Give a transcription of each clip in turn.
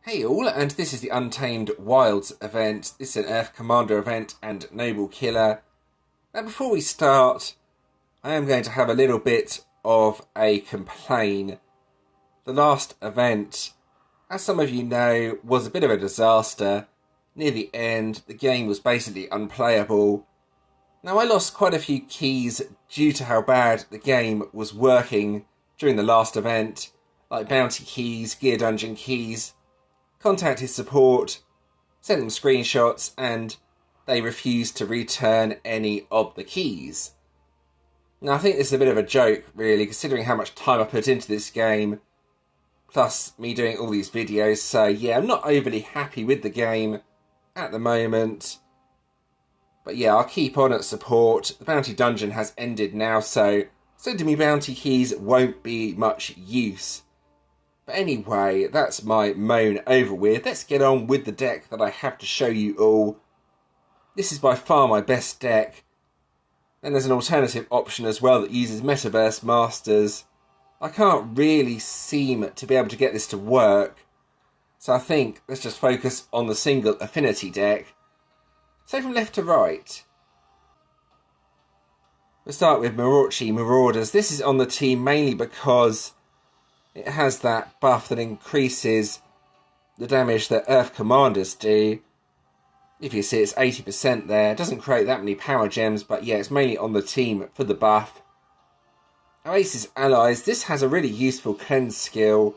Hey all, and this is the Untamed Wilds event. This is an Earth Commander event and Noble Killer. Now before we start, I am going to have a little bit of a complaint. The last event, as some of you know, was a bit of a disaster. Near the end, the game was basically unplayable. Now I lost quite a few keys due to how bad the game was working during the last event, like bounty keys, gear dungeon keys. Contacted support, sent them screenshots, and they refused to return any of the keys. Now, I think this is a bit of a joke, really, considering how much time I put into this game, plus me doing all these videos. So, yeah, I'm not overly happy with the game at the moment. But yeah, I'll keep on at support. The bounty dungeon has ended now, so sending me bounty keys won't be much use. But anyway, that's my moan over with. Let's get on with the deck that I have to show you all. This is by far my best deck. Then there's an alternative option as well that uses Metaverse Masters. I can't really seem to be able to get this to work. So I think let's just focus on the single affinity deck. So from left to right. We'll start with Morochi Marauders. This is on the team mainly because it has that buff that increases the damage that Earth Commanders do. If you see, it's 80% there. It doesn't create that many power gems, but yeah, it's mainly on the team for the buff. Oasis Allies. This has a really useful cleanse skill.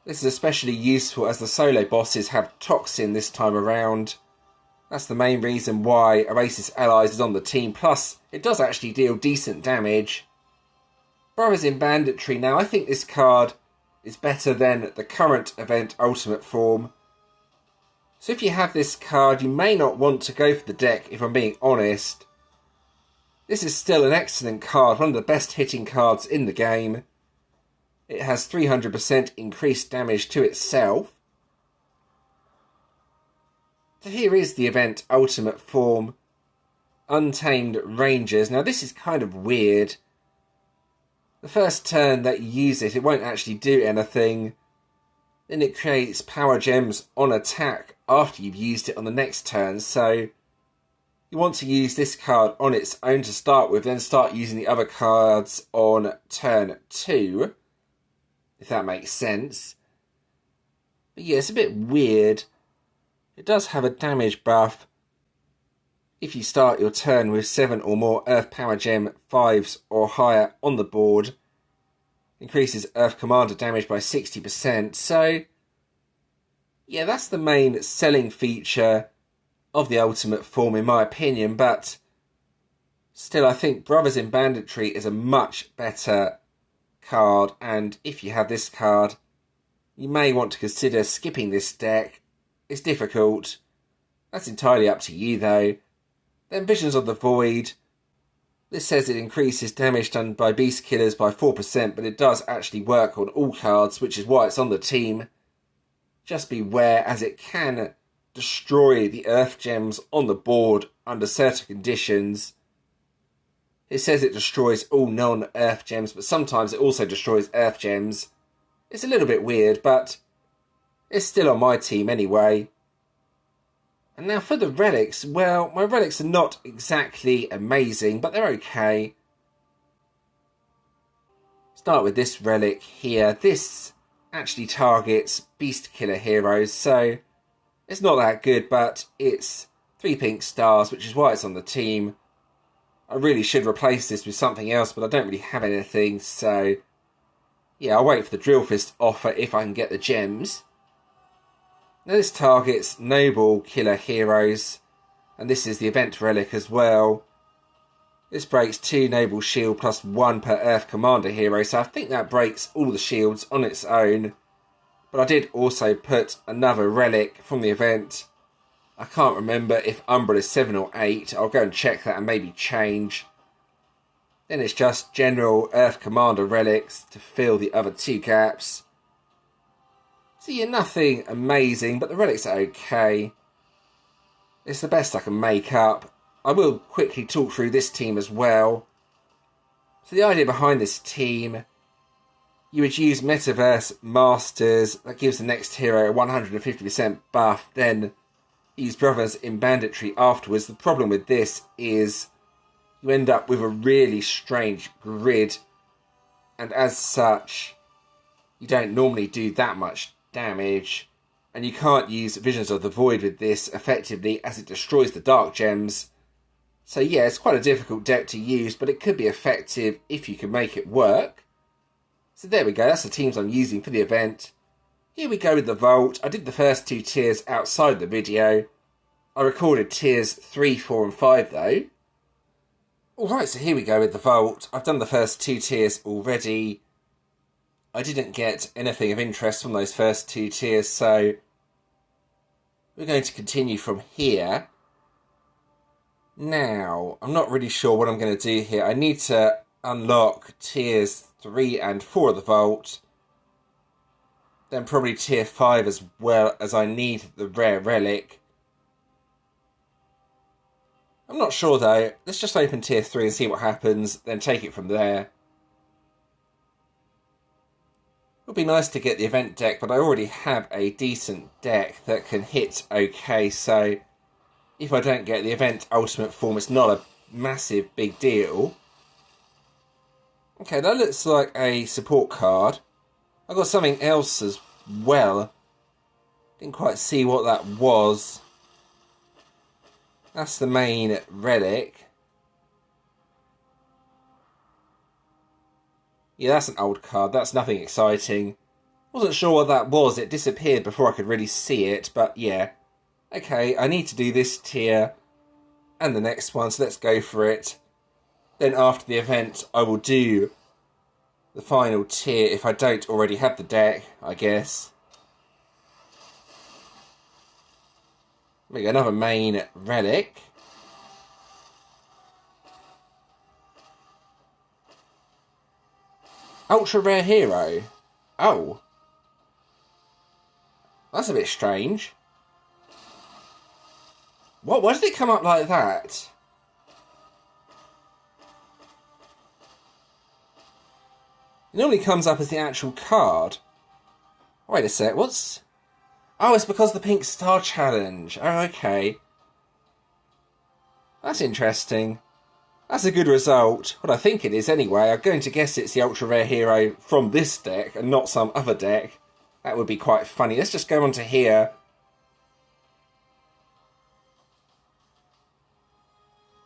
This is especially useful as the solo bosses have Toxin this time around. That's the main reason why Oasis Allies is on the team. Plus, it does actually deal decent damage. Brothers in Banditry. Now, I think this card is better than the current event Ultimate form. So if you have this card, you may not want to go for the deck, if I'm being honest. This is still an excellent card, one of the best hitting cards in the game. It has 300% increased damage to itself. So here is the event Ultimate form. Untamed Rangers. Now, this is kind of weird. The first turn that you use it, it won't actually do anything. Then it creates power gems on attack after you've used it on the next turn. So you want to use this card on its own to start with, then start using the other cards on turn 2. If that makes sense. But yeah, it's a bit weird. It does have a damage buff. If you start your turn with 7 or more Earth Power Gem 5s or higher on the board, increases Earth Commander damage by 60%. So, yeah, that's the main selling feature of the Ultimate form in my opinion, but still I think Brothers in Banditry is a much better card, and if you have this card, you may want to consider skipping this deck. It's difficult. That's entirely up to you though. Then Visions of the Void. This says it increases damage done by beast killers by 4%, but it does actually work on all cards, which is why it's on the team. Just beware, as it can destroy the earth gems on the board under certain conditions. It says it destroys all non-earth gems, but sometimes it also destroys earth gems. It's a little bit weird, but it's still on my team anyway. And now for the relics, well, my relics are not exactly amazing, but they're okay. Start with this relic here. This actually targets beast killer heroes, so it's not that good, but it's 3 pink stars, which is why it's on the team. I really should replace this with something else, but I don't really have anything, so yeah, I'll wait for the Drill Fist offer if I can get the gems. Now this targets Noble Killer heroes, and this is the event relic as well. This breaks 2 Noble shield plus 1 per Earth Commander hero, so I think that breaks all the shields on its own. But I did also put another relic from the event. I can't remember if Umbral is 7 or 8. I'll go and check that and maybe change. Then it's just general Earth Commander relics to fill the other 2 gaps. So yeah, nothing amazing, but the relics are okay. It's the best I can make up. I will quickly talk through this team as well. So the idea behind this team, you would use Metaverse Masters. That gives the next hero a 150% buff. Then use Brothers in Banditry afterwards. The problem with this is you end up with a really strange grid. And as such, you don't normally do that much damage. And you can't use Visions of the Void with this effectively as it destroys the Dark Gems. So yeah, it's quite a difficult deck to use, but it could be effective if you can make it work. So there we go, that's the teams I'm using for the event. Here we go with the Vault. I did the first 2 tiers outside the video. I recorded tiers 3, 4 and 5 though. Alright, so here we go with the Vault. I've done the first 2 tiers already. I didn't get anything of interest from those first 2 tiers, so we're going to continue from here. Now, I'm not really sure what I'm going to do here. I need to unlock tiers 3 and 4 of the Vault. Then probably tier 5 as well, as I need the rare relic. I'm not sure though. Let's just open tier 3 and see what happens, then take it from there. It would be nice to get the event deck, but I already have a decent deck that can hit okay, so if I don't get the event ultimate form, it's not a massive big deal. Okay, that looks like a support card. I got something else as well. Didn't quite see what that was. That's the main relic. Yeah, that's an old card. That's nothing exciting. Wasn't sure what that was. It disappeared before I could really see it, but yeah. Okay, I need to do this tier and the next one, so let's go for it. Then after the event, I will do the final tier if I don't already have the deck, I guess. We got another main relic. Ultra rare hero. Oh. That's a bit strange. What? Why did it come up like that? It normally comes up as the actual card. Wait a sec, what's... Oh, it's because of the Pink Star Challenge. Oh, okay. That's interesting. That's a good result. What I think it is anyway. I'm going to guess it's the ultra rare hero from this deck and not some other deck. That would be quite funny. Let's just go on to here.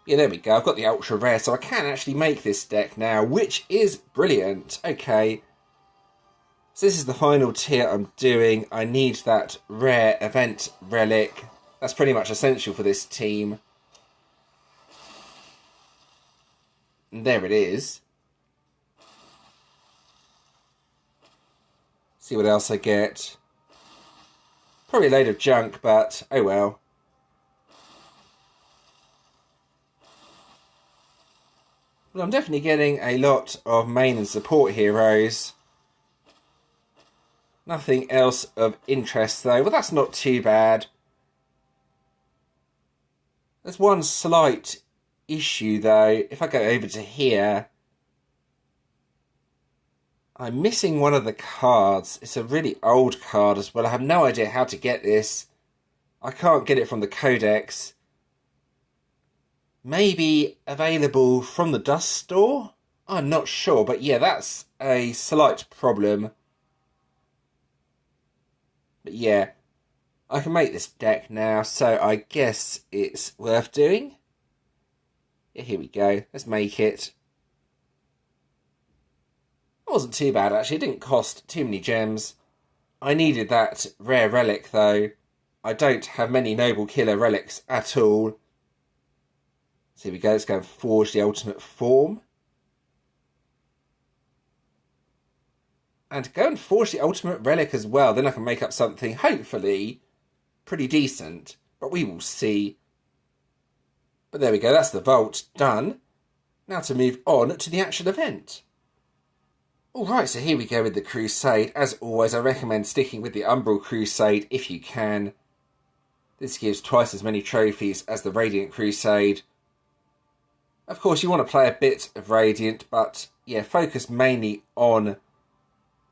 Yeah, there we go. I've got the ultra rare, so I can actually make this deck now, which is brilliant. Okay. So this is the final tier I'm doing. I need that rare event relic. That's pretty much essential for this team. And there it is. See what else I get. Probably a load of junk, but oh well. Well, I'm definitely getting a lot of main and support heroes. Nothing else of interest though. Well, that's not too bad. There's one slight issue though. If I go over to here, I'm missing one of the cards. It's a really old card as well. I have no idea how to get this. I can't get it from the codex. Maybe available from the dust store? I'm not sure, but yeah, that's a slight problem. But yeah, I can make this deck now, so I guess it's worth doing. Yeah, here we go. Let's make it. It wasn't too bad, actually. It didn't cost too many gems. I needed that rare relic, though. I don't have many Noble Killer relics at all. So here we go. Let's go and forge the ultimate form. And go and forge the ultimate relic as well. Then I can make up something, hopefully, pretty decent. But we will see. But there we go. That's the vault done. Now to move on to the actual event. Alright, so here we go with the Crusade. As always, I recommend sticking with the Umbral Crusade if you can. This gives twice as many trophies as the Radiant Crusade. Of course, you want to play a bit of Radiant, but yeah, focus mainly on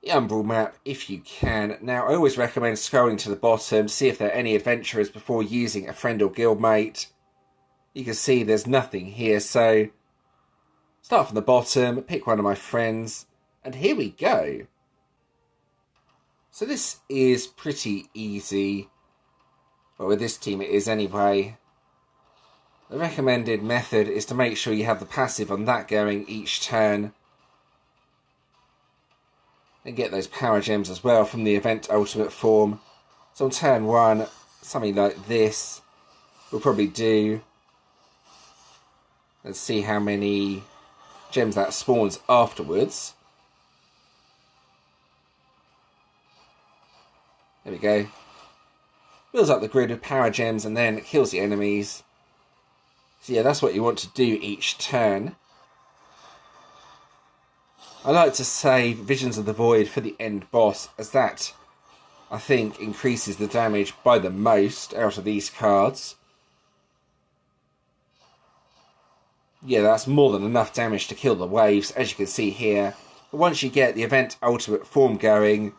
the Umbral map if you can. Now, I always recommend scrolling to the bottom, see if there are any adventurers before using a friend or guildmate. You can see there's nothing here, so start from the bottom, pick one of my friends, and here we go. So this is pretty easy. Well, with this team it is anyway. The recommended method is to make sure you have the passive on that going each turn. And get those power gems as well from the event ultimate form. So on turn 1, something like this will probably do. Let's see how many gems that spawns afterwards. There we go. Builds up the grid with power gems and then kills the enemies. So yeah, that's what you want to do each turn. I like to save Visions of the Void for the end boss, as that, I think, increases the damage by the most out of these cards. Yeah, that's more than enough damage to kill the waves, as you can see here. But once you get the event ultimate form going,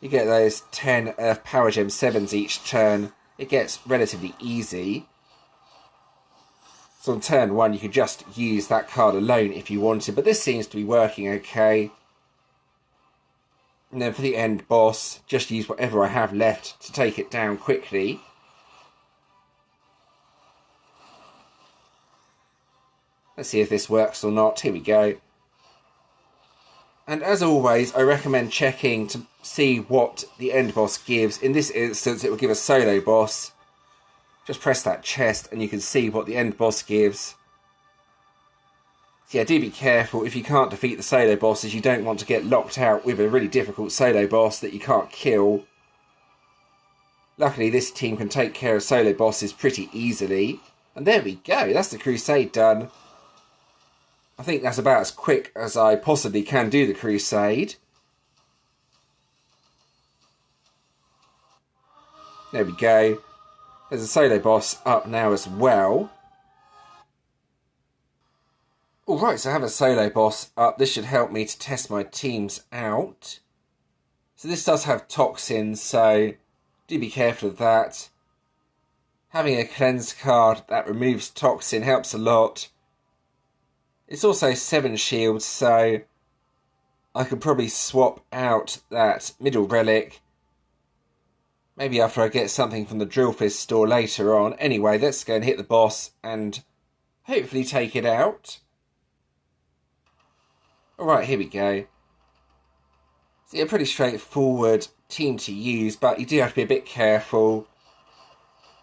you get those 10 Earth Power Gem 7s each turn. It gets relatively easy. So on turn 1 you could just use that card alone if you wanted, but this seems to be working okay. And then for the end boss, just use whatever I have left to take it down quickly. Let's see if this works or not. Here we go. And as always, I recommend checking to see what the end boss gives. In this instance, it will give a solo boss. Just press that chest and you can see what the end boss gives. So yeah, do be careful. If you can't defeat the solo bosses, you don't want to get locked out with a really difficult solo boss that you can't kill. Luckily, this team can take care of solo bosses pretty easily. And there we go, that's the Crusade done. I think that's about as quick as I possibly can do the Crusade. There we go. There's a solo boss up now as well. Alright, so I have a solo boss up. This should help me to test my teams out. So this does have toxins, so do be careful of that. Having a cleanse card that removes toxin helps a lot. It's also 7 shields, so I could probably swap out that middle relic. Maybe after I get something from the Drillfist store later on. Anyway, let's go and hit the boss and hopefully take it out. Alright, here we go. So yeah, pretty straightforward team to use, but you do have to be a bit careful.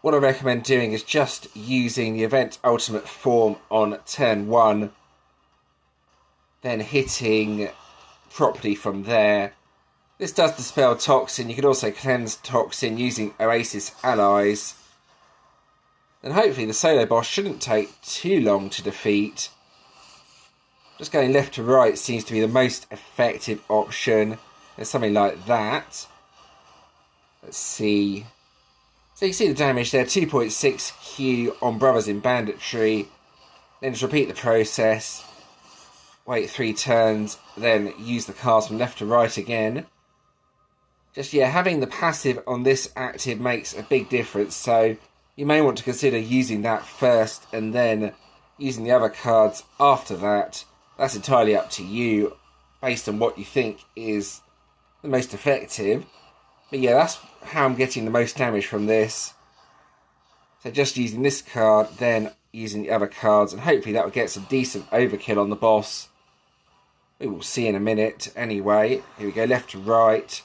What I recommend doing is just using the event ultimate form on turn 1. Then hitting properly from there. This does dispel toxin. You can also cleanse toxin using Oasis allies. And hopefully the solo boss shouldn't take too long to defeat. Just going left to right seems to be the most effective option. There's something like that. Let's see. So you can see the damage there, 2.6 Q on Brothers in Banditry. Then just repeat the process. Wait 3 turns, then use the cards from left to right again. Just, yeah, having the passive on this active makes a big difference, so you may want to consider using that first and then using the other cards after that. That's entirely up to you, based on what you think is the most effective. But yeah, that's how I'm getting the most damage from this. So just using this card, then using the other cards, and hopefully that will get some decent overkill on the boss. We will see in a minute. Anyway, here we go, left to right.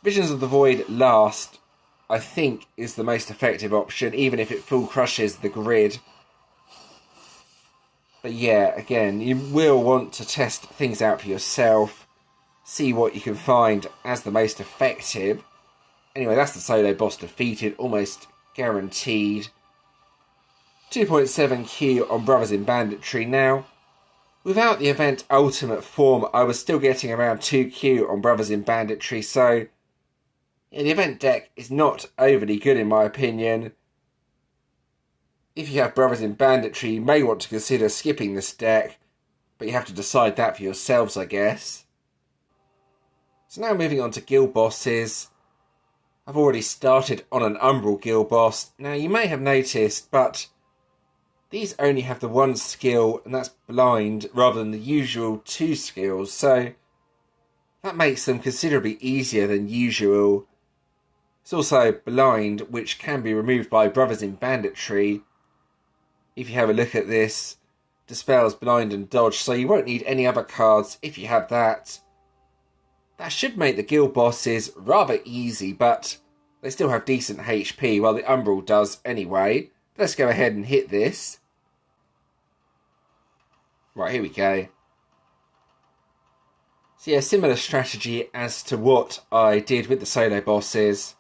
Visions of the Void last, I think, is the most effective option, even if it full crushes the grid. But yeah, again, you will want to test things out for yourself, see what you can find as the most effective. Anyway, that's the solo boss defeated, almost guaranteed. 2.7 Q on Brothers in Banditry now. Without the event ultimate form, I was still getting around 2 Q on Brothers in Banditry, so yeah, the event deck is not overly good in my opinion. If you have Brothers in Banditry, you may want to consider skipping this deck, but you have to decide that for yourselves, I guess. So now moving on to guild bosses. I've already started on an Umbral guild boss. Now you may have noticed, but these only have the one skill, and that's blind, rather than the usual 2 skills. So that makes them considerably easier than usual. It's also blind, which can be removed by brothers in banditry. If you have a look at this, dispels blind and dodge, so you won't need any other cards if you have that. That should make the guild bosses rather easy, but they still have decent HP, while the Umbral does anyway. Let's go ahead and hit this. Right, here we go. So yeah, similar strategy as to what I did with the solo bosses.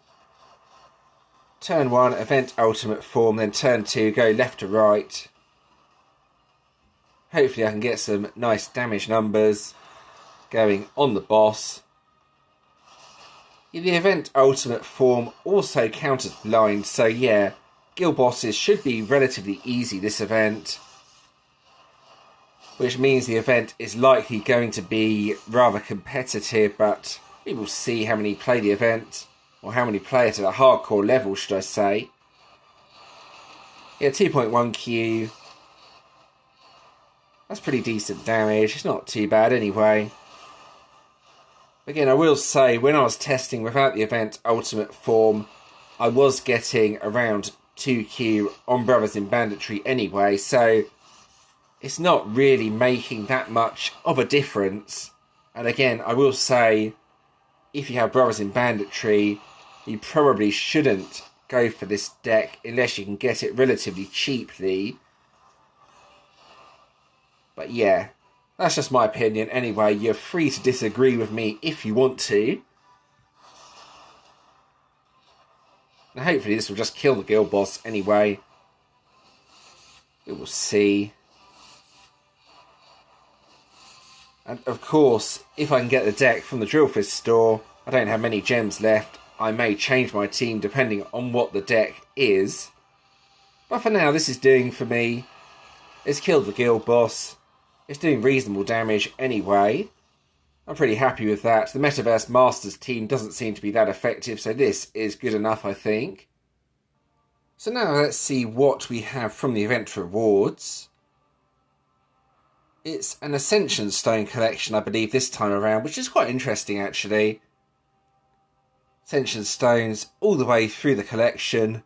Turn 1, event ultimate form, then turn 2, go left to right. Hopefully I can get some nice damage numbers going on the boss. The event ultimate form also counters blind, so yeah, guild bosses should be relatively easy this event. Which means the event is likely going to be rather competitive, but we will see how many play the event. Or how many play it at a hardcore level, should I say. Yeah, 2.1 Q. That's pretty decent damage. It's not too bad anyway. Again, I will say, when I was testing without the event ultimate form, I was getting around 2Q on brothers in banditry anyway, so it's not really making that much of a difference. And again, I will say, if you have brothers in banditry, you probably shouldn't go for this deck unless you can get it relatively cheaply. But yeah, that's just my opinion anyway. You're free to disagree with me if you want to. Now hopefully this will just kill the guild boss anyway. We will see. And of course, if I can get the deck from the Drillfist store, I don't have many gems left. I may change my team depending on what the deck is. But for now, this is doing for me. It's killed the guild boss. It's doing reasonable damage anyway. I'm pretty happy with that. The Metaverse Masters team doesn't seem to be that effective, so this is good enough, I think. So now let's see what we have from the event rewards. It's an Ascension Stone collection, I believe, this time around, which is quite interesting, actually. Ascension Stones all the way through the collection.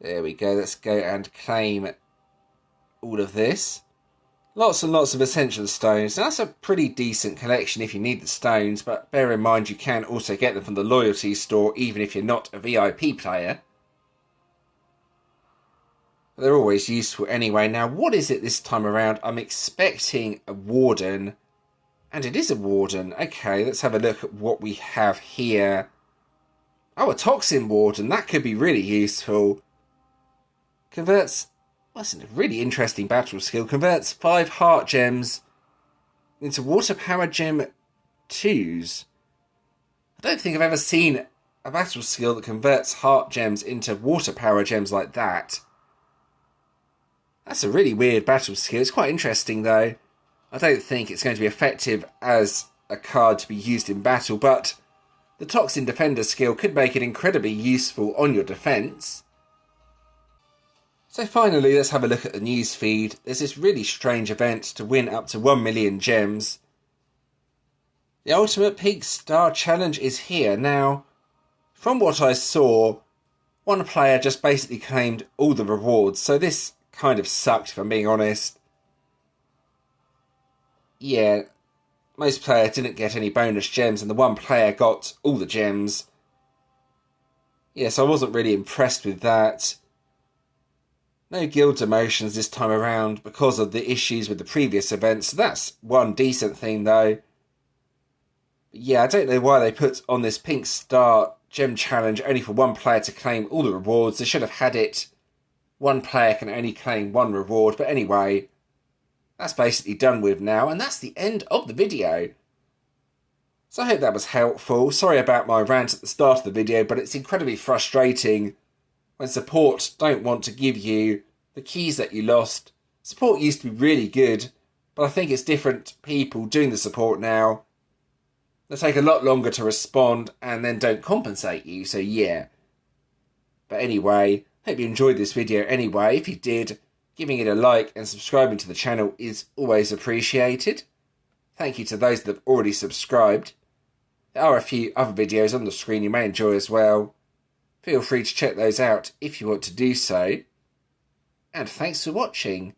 There we go, let's go and claim all of this. Lots and lots of Ascension Stones. Now, that's a pretty decent collection if you need the stones, but bear in mind you can also get them from the loyalty store even if you're not a VIP player. But they're always useful anyway. Now, what is it this time around? I'm expecting a Warden. And it is a Warden. Okay, let's have a look at what we have here. Oh, a Toxin Warden. That could be really useful. Converts... That's a really interesting battle skill. Converts 5 heart gems into water power gem 2s. I don't think I've ever seen a battle skill that converts heart gems into water power gems like that. That's a really weird battle skill. It's quite interesting though. I don't think it's going to be effective as a card to be used in battle, but the Toxin Defender skill could make it incredibly useful on your defense. So finally, let's have a look at the news feed. There's this really strange event to win up to 1 million gems. The Ultimate Peak Star Challenge is here. Now, from what I saw, one player just basically claimed all the rewards, so this kind of sucked, if I'm being honest. Yeah, most players didn't get any bonus gems, and the one player got all the gems. Yes, I wasn't really impressed with that. No guild demotions this time around because of the issues with the previous events. So that's one decent thing though. But yeah, I don't know why they put on this Pink Star Gem Challenge only for one player to claim all the rewards. They should have had it. One player can only claim one reward. But anyway, that's basically done with now. And that's the end of the video. So I hope that was helpful. Sorry about my rant at the start of the video, but it's incredibly frustrating when support don't want to give you the keys that you lost. Support used to be really good, But I think it's different people doing the support now. They take a lot longer to respond and then don't compensate you, so yeah. But anyway, hope you enjoyed this video anyway. If you did, giving it a like and subscribing to the channel is always appreciated. Thank you to those that have already subscribed. There are a few other videos on the screen you may enjoy as well. Feel free to check those out if you want to do so. And thanks for watching.